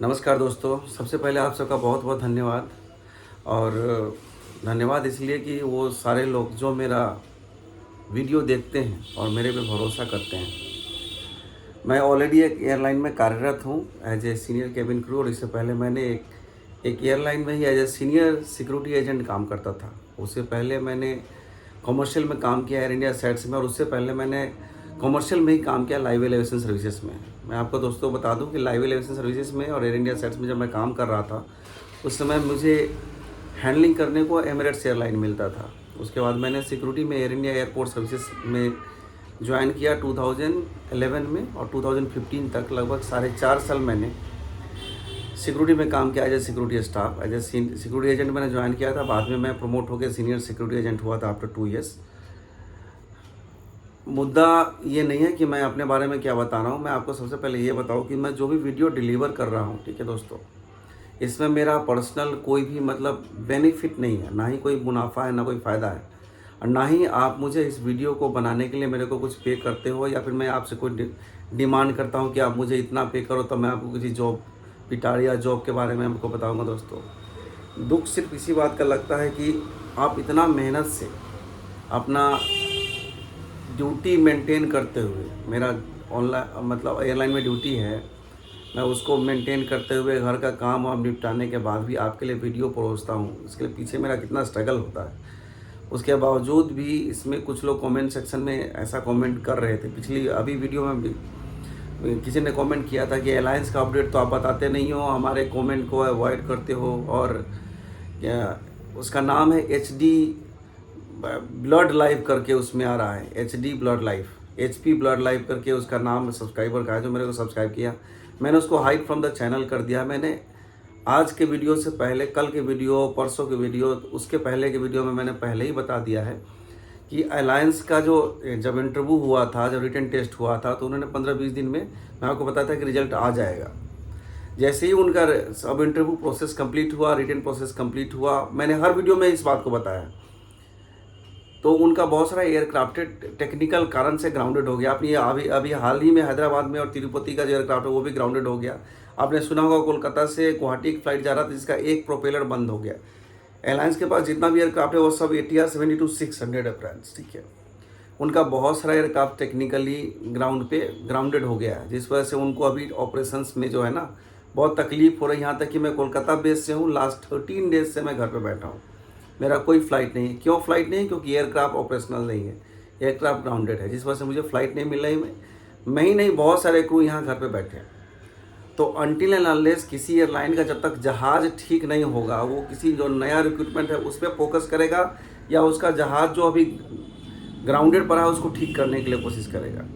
नमस्कार दोस्तों, सबसे पहले आप सबका बहुत बहुत धन्यवाद। और धन्यवाद इसलिए कि वो सारे लोग जो मेरा वीडियो देखते हैं और मेरे पे भरोसा करते हैं। मैं ऑलरेडी एक एयरलाइन में कार्यरत हूँ as a senior cabin crew, और इससे पहले मैंने एक एयरलाइन में ही as a senior security agent काम करता था। उससे पहले मैंने कमर्शियल में काम किया एयर इंडिया सेट्स में, और उससे पहले मैंने कमर्शियल में ही काम किया लाइव एलिवेशन सर्विसेज में। मैं आपको दोस्तों बता दूं कि लाइव एलिवेशन सर्विसेज में और एयर इंडिया सेट्स में जब मैं काम कर रहा था उस समय मुझे हैंडलिंग करने को एमिरेट्स एयरलाइन मिलता था। उसके बाद मैंने सिक्योरिटी में एयर इंडिया एयरपोर्ट सर्विसेज में ज्वाइन किया 2011 में, और 2015 तक लगभग 4.5 साल मैंने सिक्योरिटी में काम किया as a security staff. As a security agent मैंने ज्वाइन किया था, बाद में मैं प्रमोट होकर सीनियर सिक्योरिटी एजेंट हुआ था आफ्टर 2 ईयर्स। मुद्दा ये नहीं है कि मैं अपने बारे में क्या बता रहा हूँ, मैं आपको सबसे पहले ये बताऊँ कि मैं जो भी वीडियो डिलीवर कर रहा हूँ, ठीक है दोस्तों, इसमें मेरा पर्सनल कोई भी मतलब बेनिफिट नहीं है, ना ही कोई मुनाफा है, ना कोई फ़ायदा है, और ना ही आप मुझे इस वीडियो को बनाने के लिए मेरे को कुछ पे करते हो, या फिर मैं आपसे कोई डिमांड करता हूँ कि आप मुझे इतना पे करो तो मैं आपको किसी जॉब पिटारी या जॉब के बारे में आपको बताऊँगा। दोस्तों, दुख सिर्फ इसी बात का लगता है कि आप इतना मेहनत से अपना ड्यूटी मेंटेन करते हुए, मेरा ऑनलाइन मतलब एयरलाइन में ड्यूटी है, मैं उसको मेंटेन करते हुए घर का काम वाम निपटाने के बाद भी आपके लिए वीडियो परोसता हूँ। इसके लिए पीछे मेरा कितना स्ट्रगल होता है। उसके बावजूद भी इसमें कुछ लोग कमेंट सेक्शन में ऐसा कमेंट कर रहे थे। पिछली अभी वीडियो में भी किसी ने कमेंट किया था कि एलायंस का अपडेट तो आप बताते नहीं हो, हमारे कमेंट को अवॉइड करते हो, और उसका नाम है HD ब्लड लाइफ करके उसमें आ रहा है, HD blood life, HP blood life करके उसका नाम सब्सक्राइबर का है जो मेरे को सब्सक्राइब किया। मैंने उसको हाइड फ्रॉम द चैनल कर दिया। मैंने आज के वीडियो से पहले, कल के वीडियो, परसों के वीडियो, उसके पहले के वीडियो में मैंने पहले ही बता दिया है कि अलायंस का जो जब इंटरव्यू हुआ था, जब रिटन टेस्ट हुआ था, तो उन्होंने 15-20 दिन में मैं आपको बताया था कि रिजल्ट आ जाएगा। जैसे ही उनका अब इंटरव्यू प्रोसेस कंप्लीट हुआ, रिटन प्रोसेस कंप्लीट हुआ, मैंने हर वीडियो में इस बात को बताया, तो उनका बहुत सारा एयरक्राफ्ट टेक्निकल कारण से ग्राउंडेड हो गया। आपने अभी अभी हाल ही में हैदराबाद में और तिरुपति का जो एयरक्राफ्ट है वो भी ग्राउंडेड हो गया। आपने सुना होगा कोलकाता से गुवाहाटी एक फ्लाइट जा रहा था जिसका एक प्रोपेलर बंद हो गया। एयरलाइंस के पास जितना भी एयरक्राफ्ट है वो सब ATR 72-600 है फ्रेंड्स, ठीक है। उनका बहुत सारा एयरक्राफ्ट टेक्निकली ग्राउंड पे ग्राउंडेड हो गया है, जिस वजह से उनको अभी ऑपरेशंस में जो है ना बहुत तकलीफ हो रही है। यहाँ तक कि मैं कोलकाता बेस से हूँ, लास्ट 13 डेज से मैं घर पे बैठा हूँ, मेरा कोई फ़्लाइट नहीं है। क्यों फ़्लाइट नहीं है? क्योंकि एयरक्राफ्ट ऑपरेशनल नहीं है, एयरक्राफ्ट ग्राउंडेड है, जिस वजह से मुझे फ़्लाइट नहीं मिल रही। मैं ही नहीं, बहुत सारे क्रू यहाँ घर पे बैठे हैं। तो अनटिल एंड अनलेस किसी एयरलाइन का जब तक जहाज़ ठीक नहीं होगा, वो किसी जो नया रिक्रूटमेंट है उस पर फोकस करेगा, या उसका जहाज़ जो अभी ग्राउंडेड पड़ा है उसको ठीक करने के लिए कोशिश करेगा।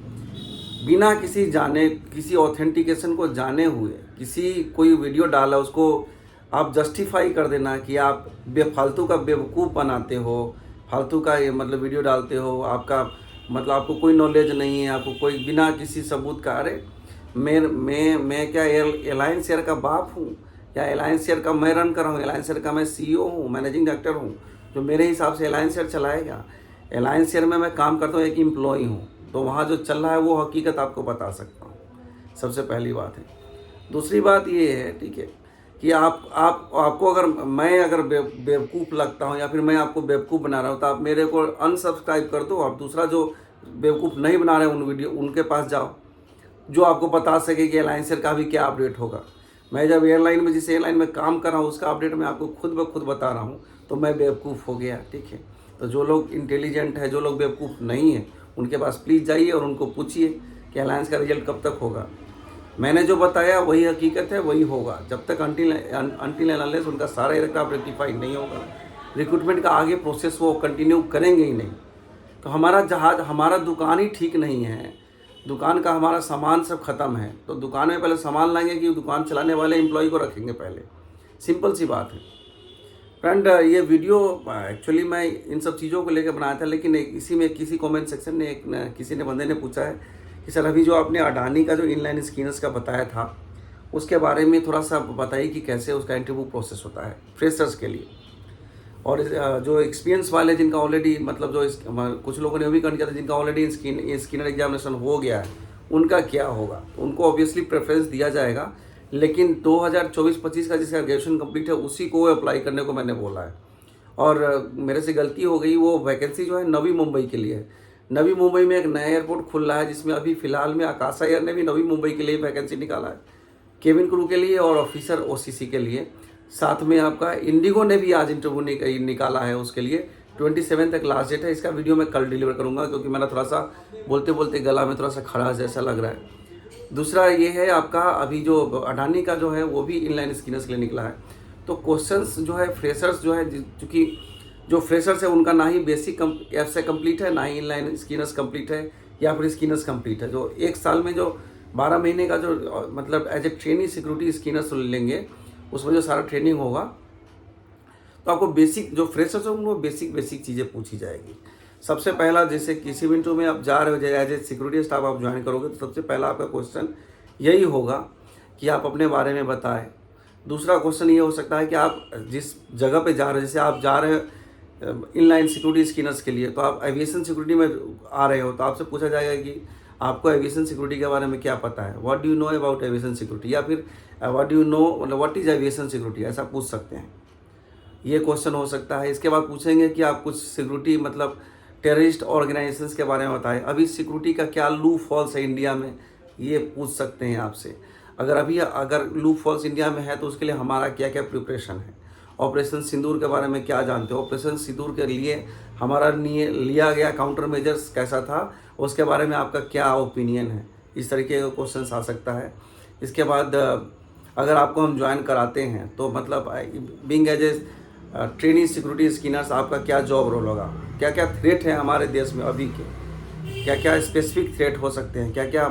बिना किसी जाने, किसी ऑथेंटिकेशन को जाने हुए किसी कोई वीडियो डाला उसको आप जस्टिफाई कर देना कि आप बेफालतू का बेवकूफ़ बनाते हो, फालतू का ये मतलब वीडियो डालते हो, आपका मतलब आपको कोई नॉलेज नहीं है, आपको कोई बिना किसी सबूत का। अरे मैं क्या एलायंस एयर का बाप हूँ, या एलायंस एयर का मैं रन कर रहा हूँ? एलायंस एयर का मैं CEO हूँ, मैनेजिंग डायरेक्टर हूँ, जो मेरे हिसाब से एलायंस एयर चलाएगा। एलायंस एयर में मैं काम करता हूँ, एक एम्प्लॉई हूँ, तो वहाँ जो चल रहा है वो हकीकत आपको बता सकता हूँ। सबसे पहली बात है। दूसरी बात ये है, ठीक है, कि आपको अगर बेवकूफ़ लगता हूँ, या फिर मैं आपको बेवकूफ़ बना रहा हूँ, तो आप मेरे को अनसब्सक्राइब कर दो, और दूसरा जो बेवकूफ़ नहीं बना रहे उनके पास जाओ, जो आपको बता सके कि एयरलाइंस का भी क्या अपडेट होगा। मैं जब एयरलाइन में, जिस एयरलाइन में काम कर रहा हूँ उसका अपडेट मैं आपको खुद ब खुद बता रहा हूँ, तो मैं बेवकूफ़ हो गया, ठीक है। तो जो लोग इंटेलिजेंट है, जो लोग बेवकूफ़ नहीं है, उनके पास प्लीज़ जाइए और उनको पूछिए कि एयरलाइंस का रिजल्ट कब तक होगा। मैंने जो बताया वही हकीकत है, वही होगा। जब तक अनटिल एंड अनलेस उनका सारा एयरक्राफ्ट रेक्टिफाइड नहीं होगा, रिक्रूटमेंट का आगे प्रोसेस वो कंटिन्यू करेंगे ही नहीं। तो हमारा जहाज, हमारा दुकान ही ठीक नहीं है, दुकान का हमारा सामान सब ख़त्म है, तो दुकान में पहले सामान लाएंगे कि दुकान चलाने वाले एम्प्लॉय को रखेंगे पहले? सिंपल सी बात है फ्रेंड। ये वीडियो एक्चुअली मैं इन सब चीज़ों को लेकर बनाया था, लेकिन इसी में किसी कमेंट सेक्शन ने किसी ने बंदे ने पूछा है कि सर अभी जो आपने अडानी का जो इनलाइन स्कीनर्स का बताया था उसके बारे में थोड़ा सा बताइए कि कैसे उसका इंटरव्यू प्रोसेस होता है फ्रेशर्स के लिए, और जो एक्सपीरियंस वाले जिनका ऑलरेडी मतलब कुछ लोगों ने वो भी कमेंट किया था जिनका ऑलरेडी स्किनर एग्जामिनेशन हो गया है, उनका क्या होगा? तो उनको ऑब्वियसली प्रेफरेंस दिया जाएगा, लेकिन 2024-25 का जिसका ग्रेजुएशन कंप्लीट है उसी को अप्लाई करने को मैंने बोला है। और मेरे से गलती हो गई, वो वैकेंसी जो है नवी मुंबई के लिए है। नवी मुंबई में एक नया एयरपोर्ट खुल रहा है जिसमें अभी फ़िलहाल में आकाशा एयर ने भी नवी मुंबई के लिए वैकेंसी निकाला है, केबिन क्रू के लिए और ऑफिसर ओसीसी के लिए। साथ में आपका इंडिगो ने भी आज इंटरव्यू निकाला है उसके लिए। 27 तक लास्ट डेट है। इसका वीडियो मैं कल डिलीवर करूँगा क्योंकि मेरा थोड़ा सा बोलते बोलते गला में थोड़ा सा खराश जैसा लग रहा है। दूसरा ये है आपका, अभी जो अडानी का जो है वो भी इनलाइन स्किनर्स के लिए निकला है। तो क्वेश्चंस जो है फ्रेशर्स जो है, चूँकि जो फ्रेशर्स है उनका ना ही बेसिक एफ से कंप्लीट है, ना ही इनलाइन स्किनर्स कंप्लीट है या फिर स्किनर्स कंप्लीट है। जो एक साल में जो 12 महीने का जो मतलब as a training security skinners लेंगे, उसमें जो सारा ट्रेनिंग होगा तो आपको बेसिक जो फ्रेशर्स होंगे वो बेसिक चीज़ें पूछी जाएगी। सबसे पहला, जैसे किसी भी इंटरव्यू में आप जा रहे हो, एज ए सिक्योरिटी स्टाफ आप ज्वाइन करोगे तो सबसे पहला आपका क्वेश्चन यही होगा कि आप अपने बारे में बताएं। दूसरा क्वेश्चन ये हो सकता है कि आप जिस जगह पे जा रहे हो, जैसे आप जा रहे हो इनलाइन सिक्योरिटी स्किनर्स के लिए, तो आप एविएशन सिक्योरिटी में आ रहे हो तो आपसे पूछा जाएगा कि आपको एविएशन सिक्योरिटी के बारे में क्या पता है, what do you know about aviation security, या फिर व्हाट डू यू नो मतलब व्हाट इज़ एविएशन सिक्योरिटी, ऐसा पूछ सकते हैं। ये क्वेश्चन हो सकता है। इसके बाद पूछेंगे कि आप कुछ सिक्योरिटी मतलब टेररिस्ट ऑर्गेनाइजेशंस के बारे में बताएं। अभी सिक्योरिटी का क्या लूप फॉल्स है इंडिया में, ये पूछ सकते हैं आपसे। अगर लूप फॉल्स इंडिया में है तो उसके लिए हमारा क्या क्या प्रिपरेशन है। ऑपरेशन सिंदूर के बारे में क्या जानते हो, ऑपरेशन सिंदूर के लिए हमारा लिया गया काउंटर मेजर्स कैसा था, उसके बारे में आपका क्या ओपिनियन है। इस तरीके का क्वेश्चन आ सकता है। इसके बाद अगर आपको हम ज्वाइन कराते हैं तो मतलब being as a training security skinners आपका क्या जॉब रोल होगा, क्या क्या थ्रेट है हमारे देश में अभी के, क्या क्या स्पेसिफिक थ्रेट हो सकते हैं, क्या क्या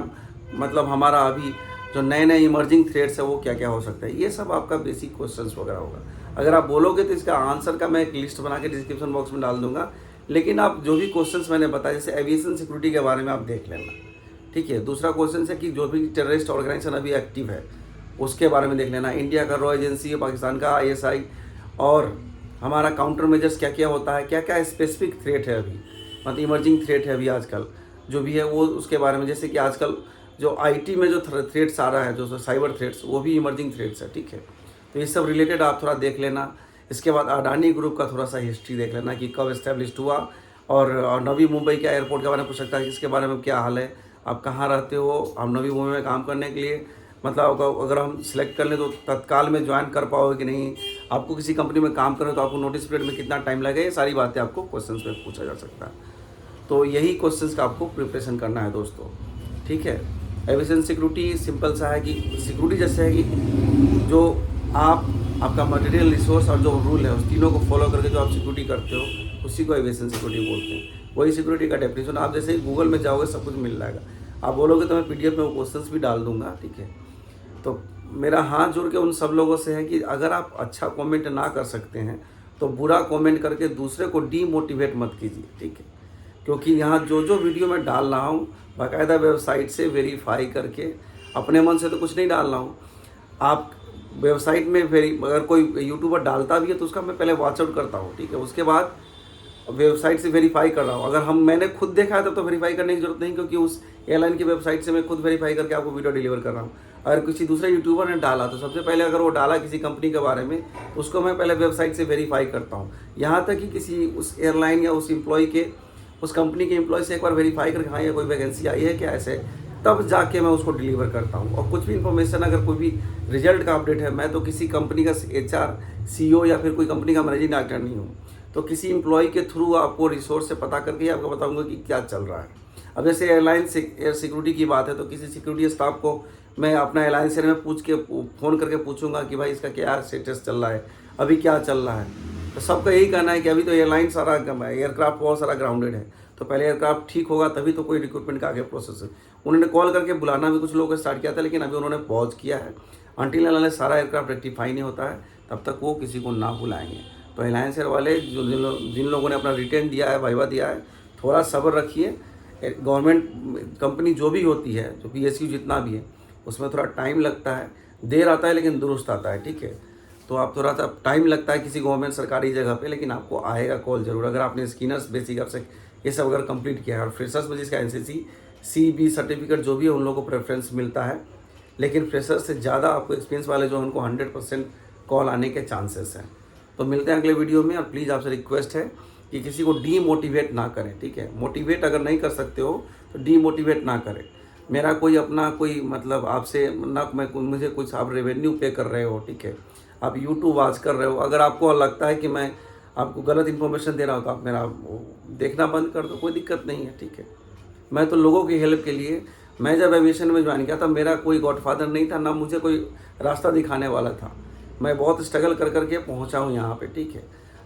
मतलब हमारा अभी जो नए नए इमर्जिंग थ्रेट्स है वो क्या क्या हो सकता है। ये सब आपका बेसिक क्वेश्चंस वगैरह होगा। अगर आप बोलोगे तो इसका आंसर का मैं एक लिस्ट बना के डिस्क्रिप्शन बॉक्स में डाल दूंगा। लेकिन आप जो भी क्वेश्चंस मैंने बताया, जैसे एविएशन सिक्योरिटी के बारे में आप देख लेना, ठीक है। दूसरा क्वेश्चन है कि जो भी टेररिस्ट ऑर्गेनाइजेशन अभी एक्टिव है उसके बारे में देख लेना। इंडिया का रॉ एजेंसी है, पाकिस्तान का ISI, और हमारा काउंटर मेजर्स क्या क्या होता है, क्या क्या स्पेसिफिक थ्रेट है अभी, मतलब इमर्जिंग थ्रेट है अभी आजकल जो भी है वो, उसके बारे में। जैसे कि आजकल जो IT में जो थ्रेट्स आ रहा है, जो साइबर थ्रेट्स, वो भी इमर्जिंग थ्रेट्स है, ठीक है। तो ये सब रिलेटेड आप थोड़ा देख लेना। इसके बाद अडानी ग्रुप का थोड़ा सा हिस्ट्री देख लेना कि कब इस्टेब्लिश्ड हुआ, और नवी मुंबई के एयरपोर्ट के बारे में पूछ सकता है, इसके बारे में क्या हाल है, आप कहाँ रहते हो, आप नवी मुंबई में काम करने के लिए मतलब अगर हम सिलेक्ट कर लें तो तत्काल में ज्वाइन कर पाओगे कि नहीं, आपको किसी कंपनी में काम करें तो आपको नोटिस पीरियड में कितना टाइम लगेगा, ये सारी बातें आपको क्वेश्चंस में पूछा जा सकता है। तो यही क्वेश्चंस का आपको प्रिपरेशन करना है दोस्तों, ठीक है। एविएशन सिक्योरिटी सिंपल सा है कि सिक्योरिटी जैसे है कि जो आपका मटेरियल रिसोर्स और जो रूल है उस तीनों को फॉलो करके जो आप सिक्योरिटी करते हो उसी को एविएशन सिक्योरिटी बोलते हैं। वही सिक्योरिटी का डेफिनेशन आप जैसे गूगल में जाओगे सब कुछ मिल जाएगा। आप बोलोगे तो मैं PDF में वो क्वेश्चंस भी डाल दूंगा, ठीक है। तो मेरा हाथ जोड़ के उन सब लोगों से है कि अगर आप अच्छा कमेंट ना कर सकते हैं तो बुरा कमेंट करके दूसरे को डीमोटिवेट मत कीजिए, ठीक है। क्योंकि यहाँ जो वीडियो मैं डाल रहा हूँ बाकायदा वेबसाइट से वेरीफाई करके, अपने मन से तो कुछ नहीं डाल रहा हूँ। आप वेबसाइट में अगर कोई यूट्यूबर डालता भी है तो उसका मैं पहले वॉच आउट करता हूँ, ठीक है। उसके बाद वेबसाइट से वेरीफाई कर रहा हूँ। अगर मैंने खुद देखा है तब तो वेरीफाई करने की जरूरत नहीं, क्योंकि उस एयरलाइन की वेबसाइट से मैं खुद वेरीफाई करके आपको वीडियो डिलीवर कर रहा हूँ। अगर किसी दूसरे यूट्यूबर ने डाला तो सबसे पहले अगर वो डाला किसी कंपनी के बारे में उसको मैं पहले वेबसाइट से वेरीफाई करता हूँ। यहाँ तक कि किसी उस एयरलाइन या उस एम्प्लॉय के, उस कंपनी के एम्प्लॉय से एक बार वेरीफाई करके हाँ ये कोई वैकेंसी आई है क्या, ऐसे तब जाके मैं उसको डिलीवर करता हूँ। और कुछ भी इन्फॉर्मेशन अगर कोई भी रिजल्ट का अपडेट है, मैं तो किसी कंपनी का HR CEO या फिर कोई कंपनी का मैनेजिंग डायरेक्टर नहीं हूँ, तो किसी एम्प्लॉय के थ्रू आपको रिसोर्स से पता करके आपको बताऊंगा कि क्या चल रहा है। अब जैसे एयर सिक्योरिटी की बात है तो किसी सिक्योरिटी स्टाफ को मैं अपना एयरलाइन से में फ़ोन करके पूछूंगा कि भाई इसका क्या स्टेटस चल रहा है, अभी क्या चल रहा है। तो सबका यही कहना है कि अभी तो एयरलाइन सारा एयरक्राफ्ट बहुत सारा ग्राउंडेड है, तो पहले एयरक्राफ्ट ठीक होगा तभी तो कोई रिक्रूटमेंट का आगे प्रोसेस है। उन्होंने कॉल करके बुलाना भी कुछ लोगों को स्टार्ट किया था, लेकिन अभी उन्होंने पॉज किया है। अनटिल सारा एयरक्राफ्ट रेक्टिफाई नहीं होता है तब तक वो किसी को ना बुलाएंगे। तो एयरलाइंस वाले जिन लोगों ने अपना रिटर्न दिया है, वाइवा दिया है, थोड़ा सब्र रखिए। गवर्नमेंट कंपनी जो भी होती है, जो PSU जितना भी है, उसमें थोड़ा टाइम लगता है, देर आता है लेकिन दुरुस्त आता है, ठीक है। तो आप थोड़ा सा टाइम लगता है किसी गवर्नमेंट सरकारी जगह पे, लेकिन आपको आएगा कॉल जरूर। अगर आपने स्किनर्स बेसिक अब से ये सब अगर कंप्लीट किया है, और फ्रेशर्स में जिसका NCC CB सर्टिफिकेट जो भी है उन लोगों को प्रेफरेंस मिलता है, लेकिन फ्रेशर से ज़्यादा आपको एक्सपीरियंस वाले जो हैं उनको 100% कॉल आने के चांसेस हैं। तो मिलते हैं अगले वीडियो में, और प्लीज़ आपसे रिक्वेस्ट है कि किसी को डीमोटिवेट ना करें, ठीक है। मोटिवेट अगर नहीं कर सकते हो तो डीमोटिवेट ना करें। मेरा कोई अपना कोई मतलब आपसे ना, मुझे कुछ आप रेवेन्यू पे कर रहे हो, ठीक है, आप यूट्यूब वॉच कर रहे हो, अगर आपको लगता है कि मैं आपको गलत इन्फॉर्मेशन दे रहा हूँ तो आप मेरा देखना बंद कर दो, कोई दिक्कत नहीं है, ठीक है। मैं तो लोगों की हेल्प के लिए, मैं जब एविएशन में ज्वाइन किया था मेरा कोई गॉडफादर नहीं था, ना मुझे कोई रास्ता दिखाने वाला था। मैं बहुत स्ट्रगल कर करके पहुंचा हूं यहाँ पे, ठीक है।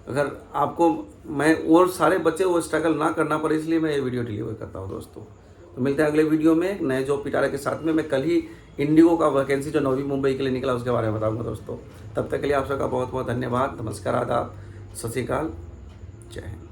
अगर आपको मैं और सारे बच्चे वो स्ट्रगल ना करना पड़े, इसलिए मैं ये वीडियो डिलीवर करता हूँ दोस्तों। तो मिलते हैं अगले वीडियो में एक नए जॉब पिटारे के साथ में। मैं कल ही इंडिगो का वैकेंसी जो नवी मुंबई के लिए निकला उसके बारे में बताऊँगा दोस्तों। तब तक के लिए आप सबका बहुत बहुत धन्यवाद। नमस्कार, आदाब, सत श्री अकाल, जय हिंद।